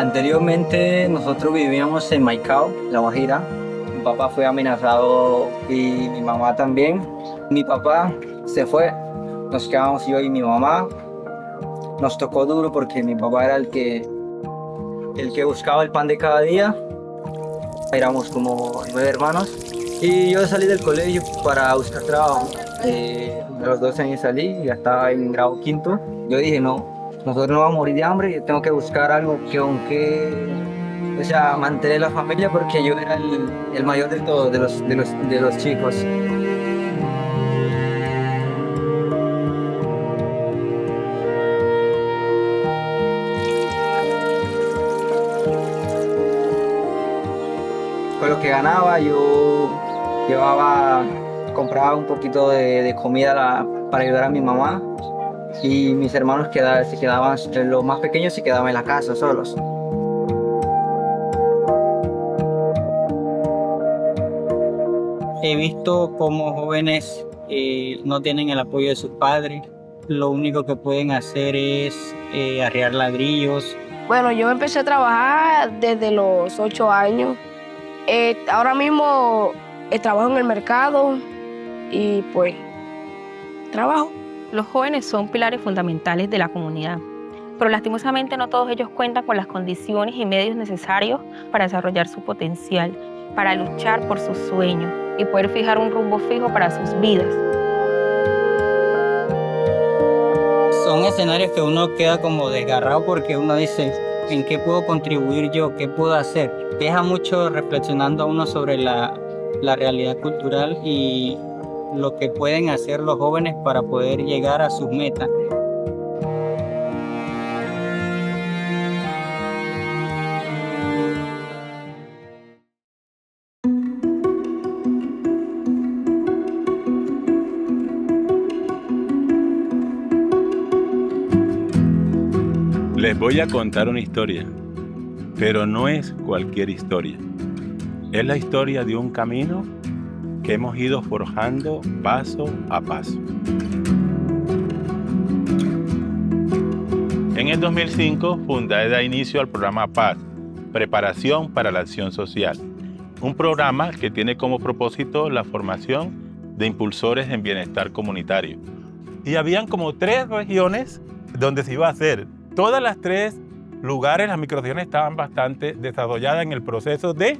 Anteriormente nosotros vivíamos en Maicao, La Guajira. Mi papá fue amenazado y mi mamá también. Mi papá se fue, nos quedamos yo y mi mamá. Nos tocó duro porque mi papá era el que buscaba el pan de cada día. Éramos como 9 hermanos. Y yo salí del colegio para buscar trabajo. A los 12 años salí, ya estaba en grado quinto. Yo dije, no, nosotros no vamos a morir de hambre, yo tengo que buscar algo que aunque, o sea, mantener la familia porque yo era el mayor de todos, de los chicos. Con lo que ganaba, yo llevaba, compraba un poquito de comida para ayudar a mi mamá. Y mis hermanos se quedaban, los más pequeños se quedaban en la casa solos. He visto cómo jóvenes no tienen el apoyo de sus padres. Lo único que pueden hacer es arriar ladrillos. Bueno, yo empecé a trabajar desde los 8 años. Ahora mismo trabajo en el mercado y pues trabajo. Los jóvenes son pilares fundamentales de la comunidad, pero lastimosamente no todos ellos cuentan con las condiciones y medios necesarios para desarrollar su potencial, para luchar por sus sueños y poder fijar un rumbo fijo para sus vidas. Son escenarios que uno queda como desgarrado porque uno dice, ¿en qué puedo contribuir yo? ¿Qué puedo hacer? Deja mucho reflexionando a uno sobre la realidad cultural y lo que pueden hacer los jóvenes para poder llegar a sus metas. Les voy a contar una historia, pero no es cualquier historia. Es la historia de un camino que hemos ido forjando paso a paso. En el 2005, Fundae da inicio al programa Paz, Preparación para la Acción Social, un programa que tiene como propósito la formación de impulsores en bienestar comunitario. Y habían como 3 regiones donde se iba a hacer. Todas las 3 lugares, las microregiones estaban bastante desarrolladas en el proceso de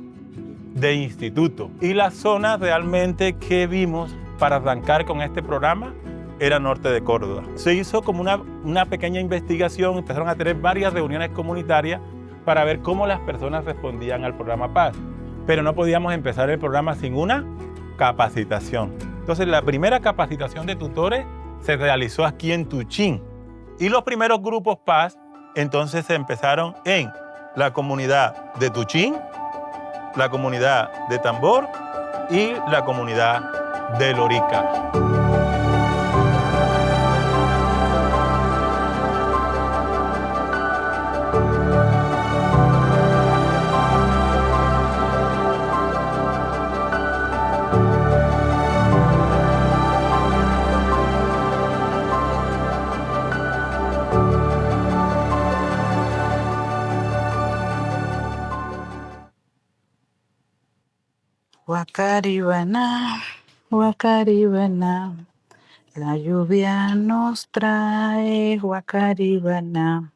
instituto. Y la zona realmente que vimos para arrancar con este programa era norte de Córdoba. Se hizo como una pequeña investigación, empezaron a tener varias reuniones comunitarias para ver cómo las personas respondían al programa Paz. Pero no podíamos empezar el programa sin una capacitación. Entonces la primera capacitación de tutores se realizó aquí en Tuchín. Y los primeros grupos Paz entonces se empezaron en la comunidad de Tuchín, la comunidad de Tambor y la comunidad de Lorica. Guacaribana, Guacaribana, la lluvia nos trae Guacaribana.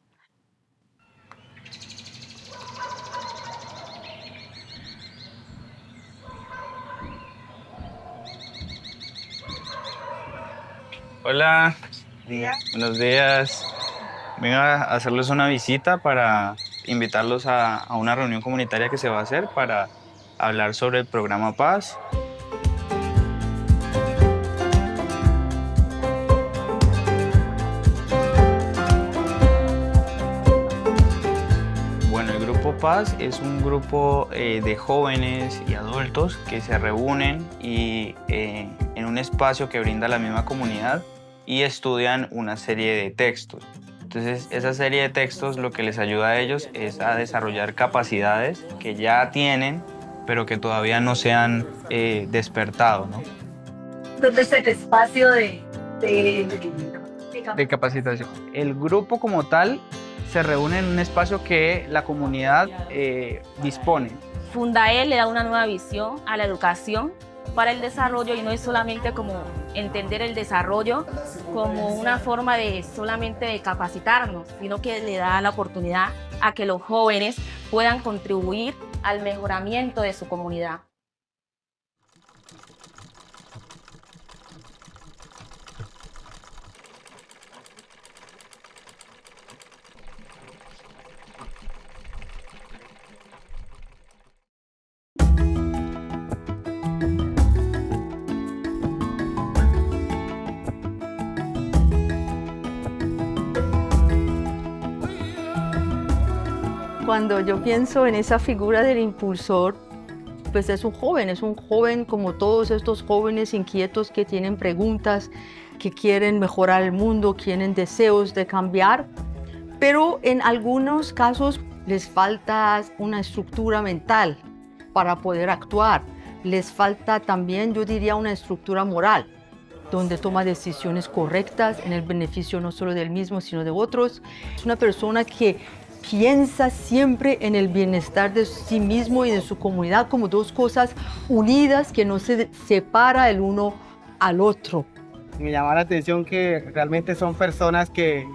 Hola, buenos días. Vengo a hacerles una visita para invitarlos a una reunión comunitaria que se va a hacer para hablar sobre el programa Paz. Bueno, el Grupo Paz es un grupo de jóvenes y adultos que se reúnen en un espacio que brinda la misma comunidad y estudian una serie de textos. Entonces, esa serie de textos lo que les ayuda a ellos es a desarrollar capacidades que ya tienen, pero que todavía no se han despertado, ¿no? Entonces, el espacio de De capacitación. El grupo como tal se reúnen en un espacio que la comunidad dispone. Fundae le da una nueva visión a la educación para el desarrollo y no es solamente como entender el desarrollo como una forma de solamente de capacitarnos, sino que le da la oportunidad a que los jóvenes puedan contribuir al mejoramiento de su comunidad. Cuando yo pienso en esa figura del impulsor, pues es un joven como todos estos jóvenes inquietos que tienen preguntas, que quieren mejorar el mundo, tienen deseos de cambiar, pero en algunos casos les falta una estructura mental para poder actuar. Les falta también, yo diría, una estructura moral, donde toma decisiones correctas en el beneficio no solo del mismo, sino de otros. Es una persona que piensa siempre en el bienestar de sí mismo y de su comunidad como dos cosas unidas que no se separa el uno al otro. Me llama la atención que realmente son personas que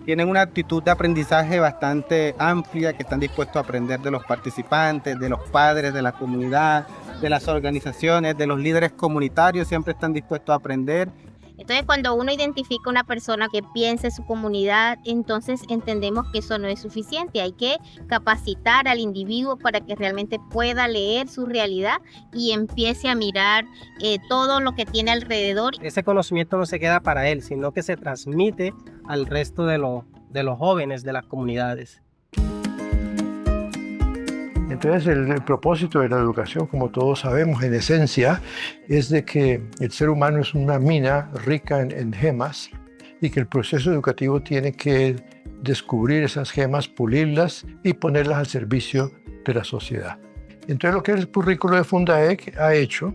tienen una actitud de aprendizaje bastante amplia, que están dispuestos a aprender de los participantes, de los padres, de la comunidad, de las organizaciones, de los líderes comunitarios, siempre están dispuestos a aprender. Entonces, cuando uno identifica una persona que piensa en su comunidad, entonces entendemos que eso no es suficiente. Hay que capacitar al individuo para que realmente pueda leer su realidad y empiece a mirar todo lo que tiene alrededor. Ese conocimiento no se queda para él, sino que se transmite al resto de los jóvenes de las comunidades. Entonces el propósito de la educación, como todos sabemos, en esencia, es de que el ser humano es una mina rica en gemas y que el proceso educativo tiene que descubrir esas gemas, pulirlas y ponerlas al servicio de la sociedad. Entonces lo que el currículo de Fundae ha hecho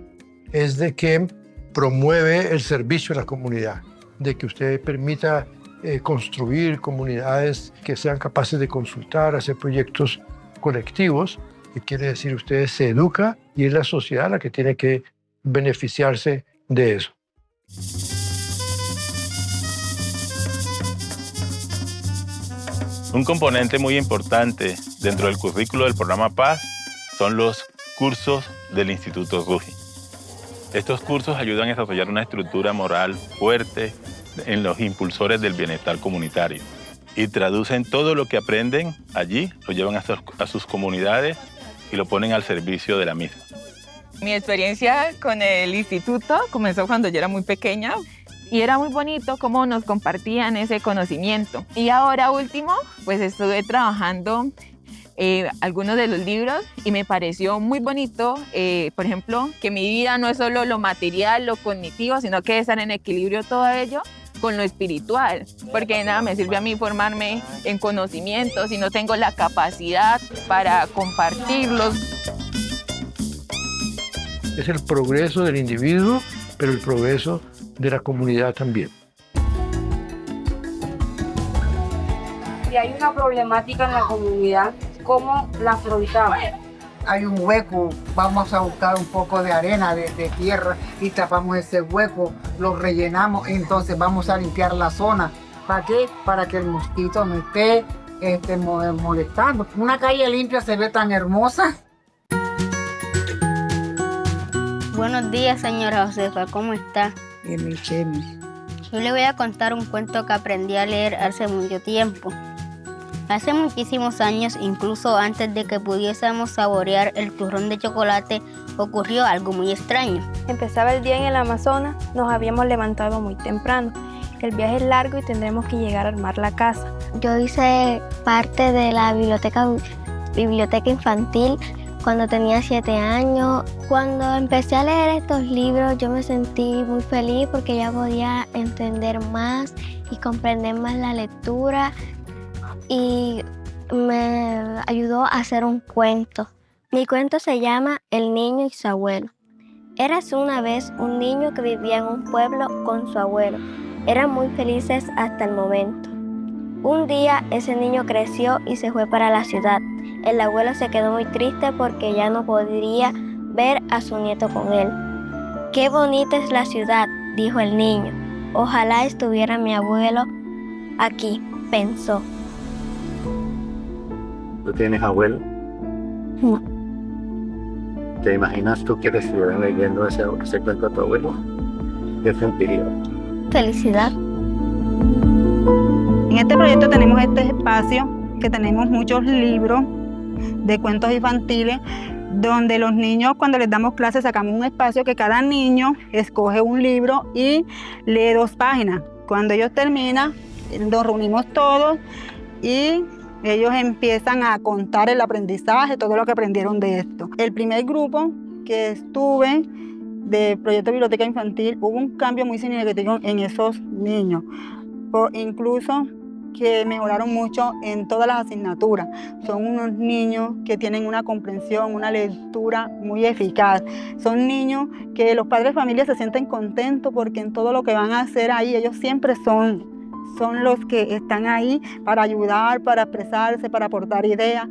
es de que promueve el servicio a la comunidad, de que usted permita construir comunidades que sean capaces de consultar, hacer proyectos colectivos, que quiere decir usted se educa y es la sociedad la que tiene que beneficiarse de eso. Un componente muy importante dentro del currículo del programa Paz son los cursos del Instituto RUGI. Estos cursos ayudan a desarrollar una estructura moral fuerte en los impulsores del bienestar comunitario y traducen todo lo que aprenden allí, lo llevan a sus comunidades y lo ponen al servicio de la misma. Mi experiencia con el instituto comenzó cuando yo era muy pequeña y era muy bonito cómo nos compartían ese conocimiento. Y ahora último, pues estuve trabajando algunos de los libros y me pareció muy bonito, por ejemplo, que mi vida no es solo lo material, lo cognitivo, sino que estar en equilibrio todo ello con lo espiritual, porque de nada me sirve a mí formarme en conocimientos si no tengo la capacidad para compartirlos. Es el progreso del individuo, pero el progreso de la comunidad también. Si hay una problemática en la comunidad, ¿cómo la afrontamos? Hay un hueco, vamos a buscar un poco de arena, de tierra y tapamos ese hueco, lo rellenamos, entonces vamos a limpiar la zona. ¿Para qué? Para que el mosquito no esté molestando. Una calle limpia se ve tan hermosa. Buenos días, señora Josefa, ¿cómo está? Chemi. Yo le voy a contar un cuento que aprendí a leer hace mucho tiempo. Hace muchísimos años, incluso antes de que pudiésemos saborear el turrón de chocolate, ocurrió algo muy extraño. Empezaba el día en el Amazonas, nos habíamos levantado muy temprano. El viaje es largo y tendremos que llegar a armar la casa. Yo hice parte de la biblioteca infantil cuando tenía 7 años. Cuando empecé a leer estos libros, yo me sentí muy feliz porque ya podía entender más y comprender más la lectura. Y me ayudó a hacer un cuento. Mi cuento se llama El niño y su abuelo. Érase una vez un niño que vivía en un pueblo con su abuelo. Eran muy felices hasta el momento. Un día ese niño creció y se fue para la ciudad. El abuelo se quedó muy triste porque ya no podría ver a su nieto con él. «Qué bonita es la ciudad», dijo el niño. «Ojalá estuviera mi abuelo aquí», pensó. ¿Tú tienes abuelo? No. ¿Te imaginas tú que te estuvieran leyendo ese cuento a tu abuelo? ¿Qué sentirías? Felicidad. En este proyecto tenemos este espacio que tenemos muchos libros de cuentos infantiles donde los niños, cuando les damos clases, sacamos un espacio que cada niño escoge un libro y lee 2 páginas. Cuando ellos terminan, nos reunimos todos y ellos empiezan a contar el aprendizaje, todo lo que aprendieron de esto. El primer grupo que estuve de Proyecto Biblioteca Infantil, hubo un cambio muy significativo en esos niños. Incluso que mejoraron mucho en todas las asignaturas. Son unos niños que tienen una comprensión, una lectura muy eficaz. Son niños que los padres de familia se sienten contentos porque en todo lo que van a hacer ahí, ellos siempre son los que están ahí para ayudar, para expresarse, para aportar ideas.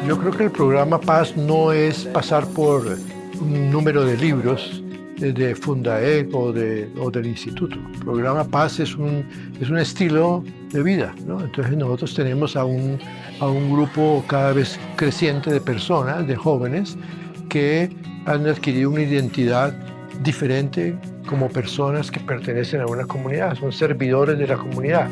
Yo creo que el programa Paz no es pasar por un número de libros de Fundaec o del instituto. El programa Paz es un estilo de vida, ¿no? Entonces nosotros tenemos a un grupo cada vez creciente de personas, de jóvenes, que han adquirido una identidad diferente como personas que pertenecen a una comunidad, son servidores de la comunidad.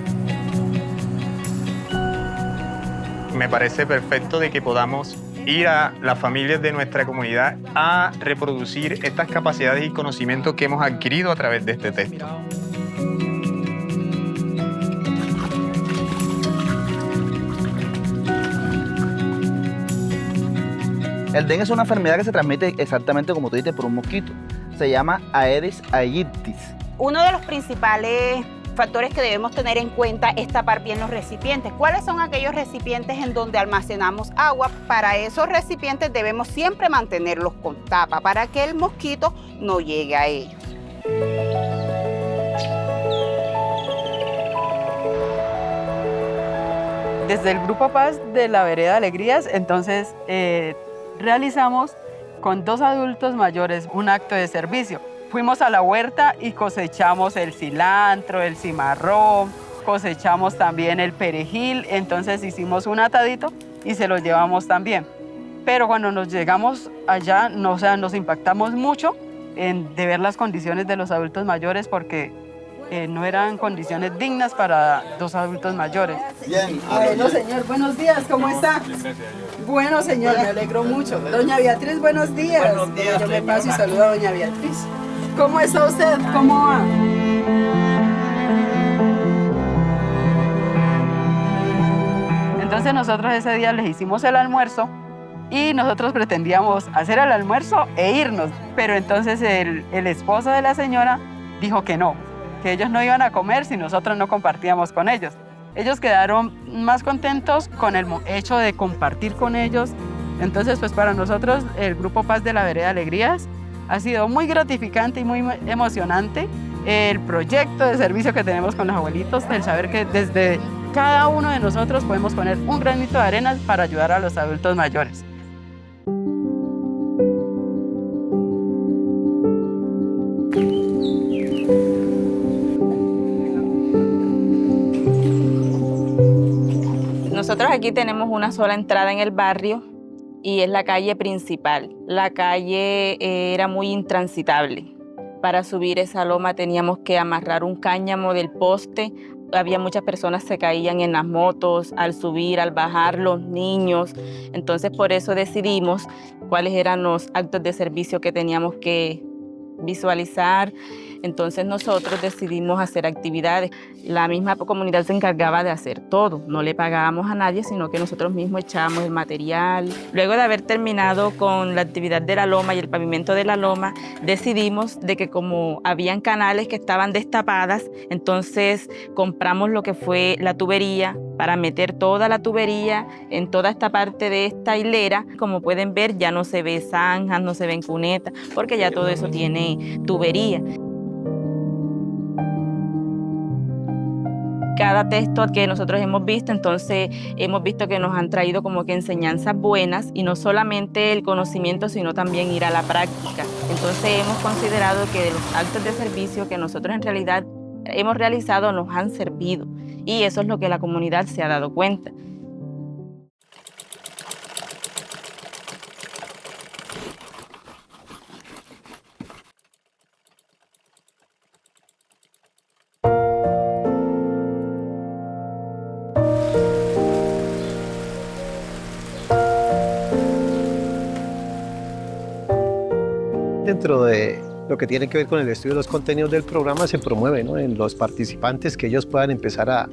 Me parece perfecto de que podamos ir a las familias de nuestra comunidad a reproducir estas capacidades y conocimientos que hemos adquirido a través de este texto. El dengue es una enfermedad que se transmite exactamente como tú dices, por un mosquito. Se llama Aedes aegypti. Uno de los principales factores que debemos tener en cuenta es tapar bien los recipientes. ¿Cuáles son aquellos recipientes en donde almacenamos agua? Para esos recipientes debemos siempre mantenerlos con tapa para que el mosquito no llegue a ellos. Desde el Grupo Paz de la Vereda Alegrías, entonces realizamos con 2 adultos mayores un acto de servicio. Fuimos a la huerta y cosechamos el cilantro, el cimarrón, cosechamos también el perejil, entonces hicimos un atadito y se lo llevamos también. Pero cuando nos llegamos allá, nos impactamos mucho de ver las condiciones de los adultos mayores porque no eran condiciones dignas para 2 adultos mayores. Bien. Bueno, señor, buenos días, ¿cómo está? Bueno, señor, me alegro mucho. Doña Beatriz, buenos días. Buenos días. Yo me paso y saludo a doña Beatriz. ¿Cómo está usted? ¿Cómo va? Entonces nosotros ese día les hicimos el almuerzo y nosotros pretendíamos hacer el almuerzo e irnos. Pero entonces el esposo de la señora dijo que no, que ellos no iban a comer si nosotros no compartíamos con ellos. Ellos quedaron más contentos con el hecho de compartir con ellos. Entonces, pues para nosotros, el Grupo Paz de la Vereda Alegrías ha sido muy gratificante y muy emocionante el proyecto de servicio que tenemos con los abuelitos, el saber que desde cada uno de nosotros podemos poner un granito de arena para ayudar a los adultos mayores. Nosotros aquí tenemos una sola entrada en el barrio y es la calle principal. La calle era muy intransitable. Para subir esa loma teníamos que amarrar un cáñamo del poste. Había muchas personas que se caían en las motos, al subir, al bajar, los niños. Entonces por eso decidimos cuáles eran los actos de servicio que teníamos que visualizar. Entonces nosotros decidimos hacer actividades. La misma comunidad se encargaba de hacer todo. No le pagábamos a nadie, sino que nosotros mismos echábamos el material. Luego de haber terminado con la actividad de la loma y el pavimento de la loma, decidimos de que como habían canales que estaban destapadas, entonces compramos lo que fue la tubería para meter toda la tubería en toda esta parte de esta hilera. Como pueden ver, ya no se ve zanjas, no se ven cunetas, porque ya todo eso tiene tubería. Cada texto que nosotros hemos visto, entonces hemos visto que nos han traído como que enseñanzas buenas, y no solamente el conocimiento, sino también ir a la práctica. Entonces hemos considerado que de los actos de servicio que nosotros en realidad hemos realizado nos han servido, y eso es lo que la comunidad se ha dado cuenta. Dentro de lo que tiene que ver con el estudio de los contenidos del programa, se promueve, ¿no?, en los participantes que ellos puedan empezar a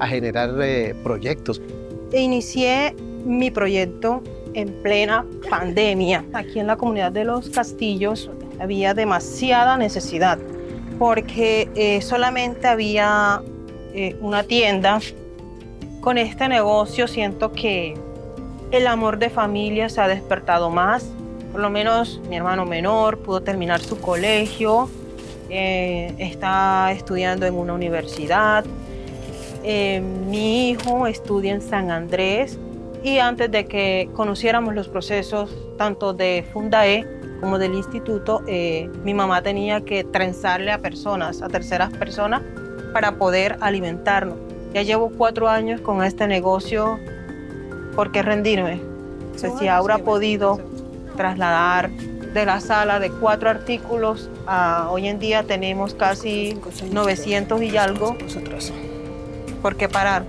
generar proyectos. Inicié mi proyecto en plena pandemia. Aquí en la comunidad de Los Castillos había demasiada necesidad porque solamente había una tienda. Con este negocio siento que el amor de familia se ha despertado más. Por lo menos mi hermano menor pudo terminar su colegio, está estudiando en una universidad. Mi hijo estudia en San Andrés, y antes de que conociéramos los procesos tanto de Fundae como del instituto, mi mamá tenía que trenzarle a personas, a terceras personas, para poder alimentarnos. Ya llevo 4 años con este negocio. ¿Por qué rendirme? O sea, si ahora ha podido trasladar de la sala de 4 artículos a hoy en día tenemos casi 900 y algo, ¿por qué parar?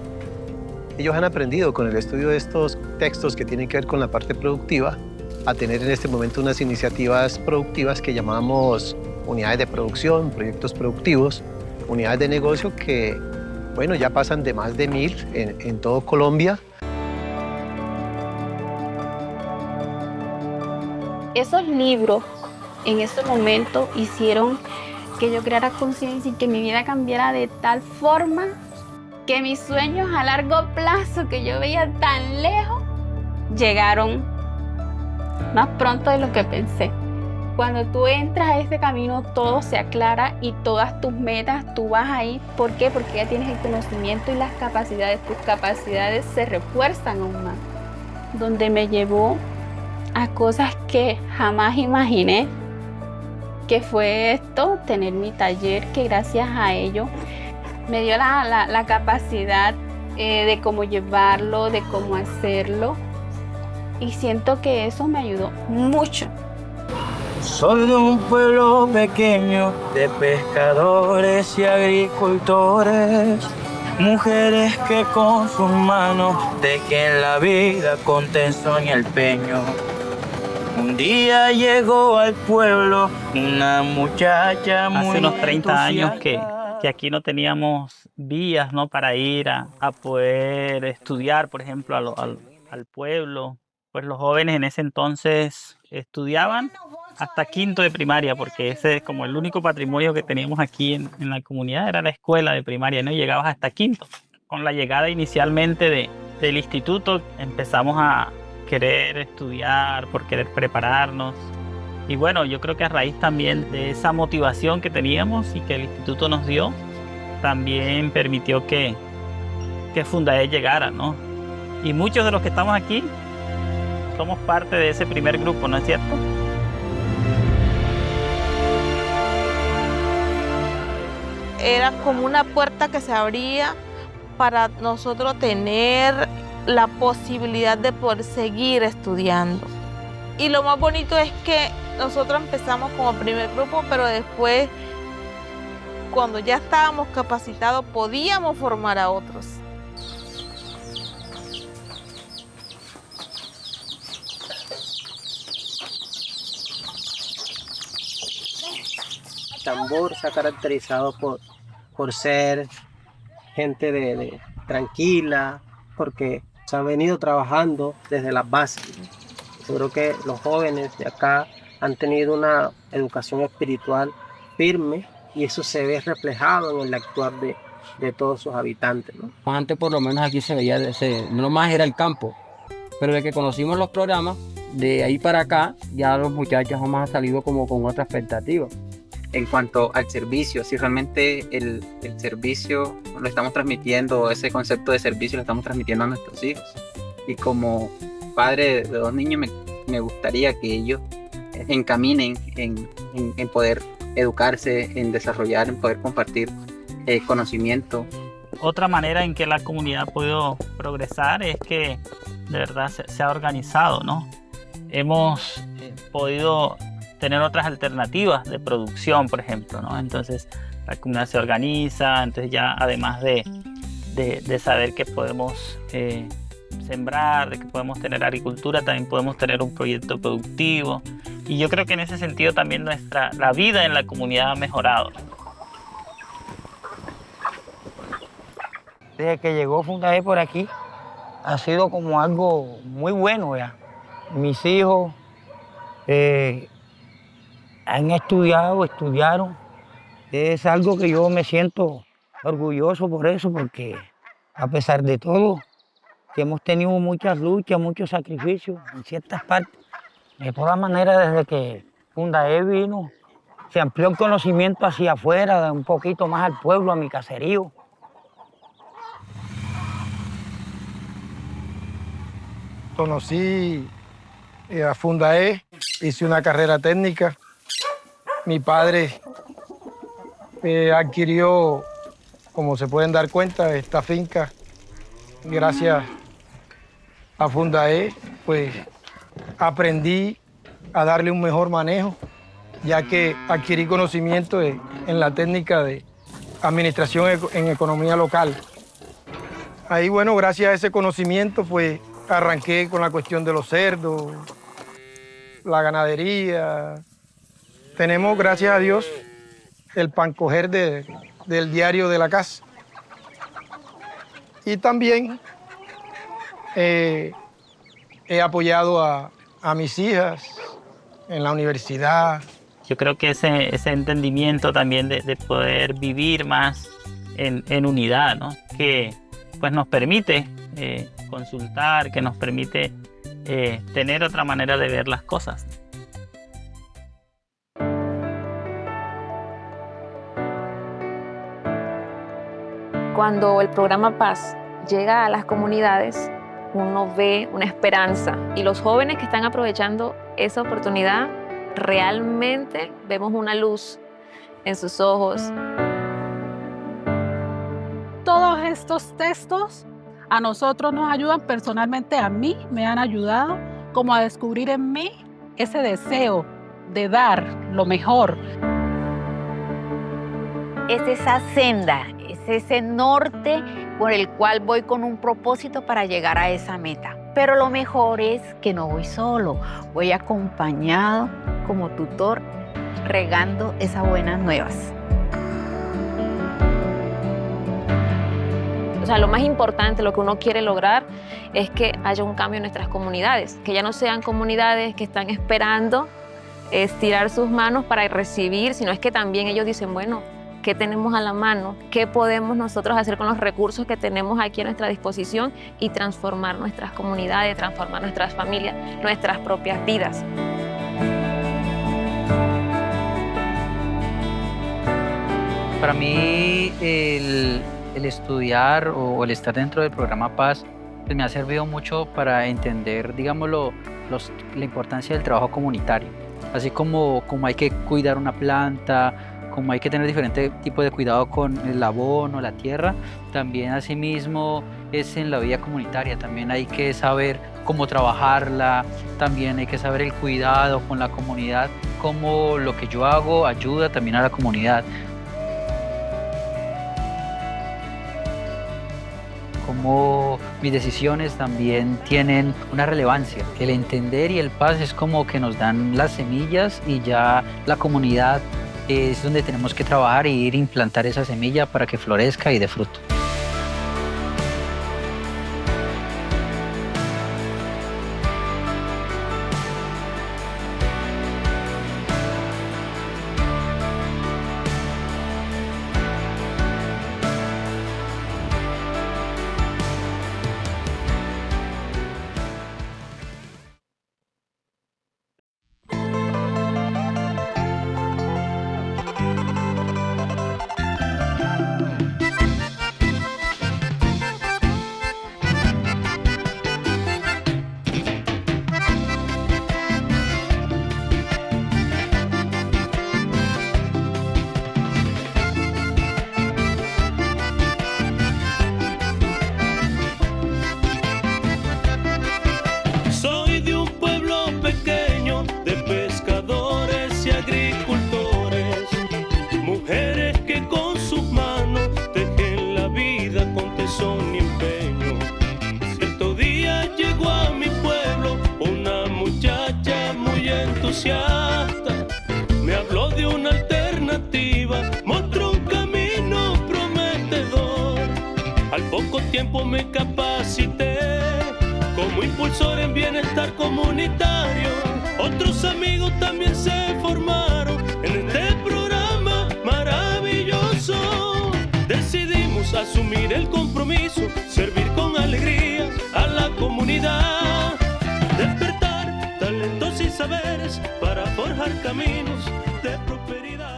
Ellos han aprendido con el estudio de estos textos que tienen que ver con la parte productiva a tener en este momento unas iniciativas productivas que llamamos unidades de producción, proyectos productivos, unidades de negocio que, bueno, ya pasan de más de 1000 en todo Colombia. Esos libros en ese momento hicieron que yo creara conciencia y que mi vida cambiara de tal forma que mis sueños a largo plazo que yo veía tan lejos llegaron más pronto de lo que pensé. Cuando tú entras a este camino todo se aclara y todas tus metas tú vas ahí. ¿Por qué? Porque ya tienes el conocimiento y las capacidades. Tus capacidades se refuerzan aún más. Donde me llevó a cosas que jamás imaginé, que fue esto, tener mi taller, que gracias a ello me dio la capacidad de cómo llevarlo, de cómo hacerlo, y siento que eso me ayudó mucho. Soy de un pueblo pequeño de pescadores y agricultores, mujeres que con sus manos tejen la vida con tesón y empeño. Un día llegó al pueblo una muchacha muy hace unos 30 años entusiasta. que aquí no teníamos vías, ¿no?, para ir a poder estudiar, por ejemplo, al pueblo. Pues los jóvenes en ese entonces estudiaban hasta 5º de primaria, porque ese es como el único patrimonio que teníamos aquí en la comunidad, era la escuela de primaria, ¿no? Y llegabas hasta 5º. Con la llegada inicialmente del instituto empezamos a querer estudiar, por querer prepararnos. Y bueno, yo creo que a raíz también de esa motivación que teníamos y que el instituto nos dio, también permitió que Fundae llegara, ¿no? Y muchos de los que estamos aquí somos parte de ese primer grupo, ¿no es cierto? Era como una puerta que se abría para nosotros tener la posibilidad de poder seguir estudiando. Y lo más bonito es que nosotros empezamos como primer grupo, pero después, cuando ya estábamos capacitados, podíamos formar a otros. Tambor se ha caracterizado por ser gente tranquila, porque se han venido trabajando desde las bases. Yo creo que los jóvenes de acá han tenido una educación espiritual firme y eso se ve reflejado en el actuar de todos sus habitantes, ¿no? Antes por lo menos aquí se veía, no más era el campo, pero desde que conocimos los programas, de ahí para acá, ya los muchachos jamás han salido como con otra expectativa. En cuanto al servicio, si realmente el servicio lo estamos transmitiendo, ese concepto de servicio lo estamos transmitiendo a nuestros hijos. Y como padre de 2 niños, me gustaría que ellos encaminen en poder educarse, en desarrollar, en poder compartir conocimiento. Otra manera en que la comunidad ha podido progresar es que de verdad se ha organizado, ¿no? Hemos podido tener otras alternativas de producción, por ejemplo, ¿no? Entonces la comunidad se organiza, entonces ya además de saber que podemos sembrar, de que podemos tener agricultura, también podemos tener un proyecto productivo. Y yo creo que en ese sentido también la vida en la comunidad ha mejorado. Desde que llegó Fundae por aquí, ha sido como algo muy bueno ya. Mis hijos han estudiaron. Es algo que yo me siento orgulloso por eso, porque a pesar de todo, que hemos tenido muchas luchas, muchos sacrificios en ciertas partes. De todas maneras, desde que Fundae vino, se amplió el conocimiento hacia afuera, un poquito más al pueblo, a mi caserío. Conocí a Fundae, hice una carrera técnica. Mi padre adquirió, como se pueden dar cuenta, esta finca. Gracias a Fundae, pues aprendí a darle un mejor manejo, ya que adquirí conocimiento en la técnica de administración en economía local. Ahí, bueno, gracias a ese conocimiento, pues arranqué con la cuestión de los cerdos, la ganadería. Tenemos, gracias a Dios, el pan coger del diario de la casa. Y también he apoyado a mis hijas en la universidad. Yo creo que ese entendimiento también de poder vivir más en unidad, ¿no? Que pues nos permite consultar, que nos permite tener otra manera de ver las cosas. Cuando el programa Paz llega a las comunidades, uno ve una esperanza y los jóvenes que están aprovechando esa oportunidad, realmente vemos una luz en sus ojos. Todos estos textos a nosotros nos ayudan personalmente, a mí me han ayudado como a descubrir en mí ese deseo de dar lo mejor. Es esa senda, es ese norte por el cual voy con un propósito para llegar a esa meta. Pero lo mejor es que no voy solo, voy acompañado como tutor, regando esas buenas nuevas. O sea, lo más importante, lo que uno quiere lograr es que haya un cambio en nuestras comunidades, que ya no sean comunidades que están esperando estirar sus manos para recibir, sino es que también ellos dicen, bueno, ¿qué tenemos a la mano? ¿Qué podemos nosotros hacer con los recursos que tenemos aquí a nuestra disposición y transformar nuestras comunidades, transformar nuestras familias, nuestras propias vidas? Para mí el estudiar o el estar dentro del programa Paz pues me ha servido mucho para entender, digámoslo, la importancia del trabajo comunitario. Así como hay que cuidar una planta, como hay que tener diferente tipo de cuidado con el abono, la tierra, también asimismo es en la vida comunitaria, también hay que saber cómo trabajarla, también hay que saber el cuidado con la comunidad, cómo lo que yo hago ayuda también a la comunidad. Cómo mis decisiones también tienen una relevancia. El entender y el Paz es como que nos dan las semillas y ya la comunidad es donde tenemos que trabajar y ir a implantar esa semilla para que florezca y dé fruto. Me habló de una alternativa, mostró un camino prometedor. Al poco tiempo me capacité como impulsor en bienestar comunitario. Otros amigos también se formaron en este programa maravilloso. Decidimos asumir el compromiso, servir con alegría a la comunidad, despertar talentos y saberes para forjar caminos de prosperidad.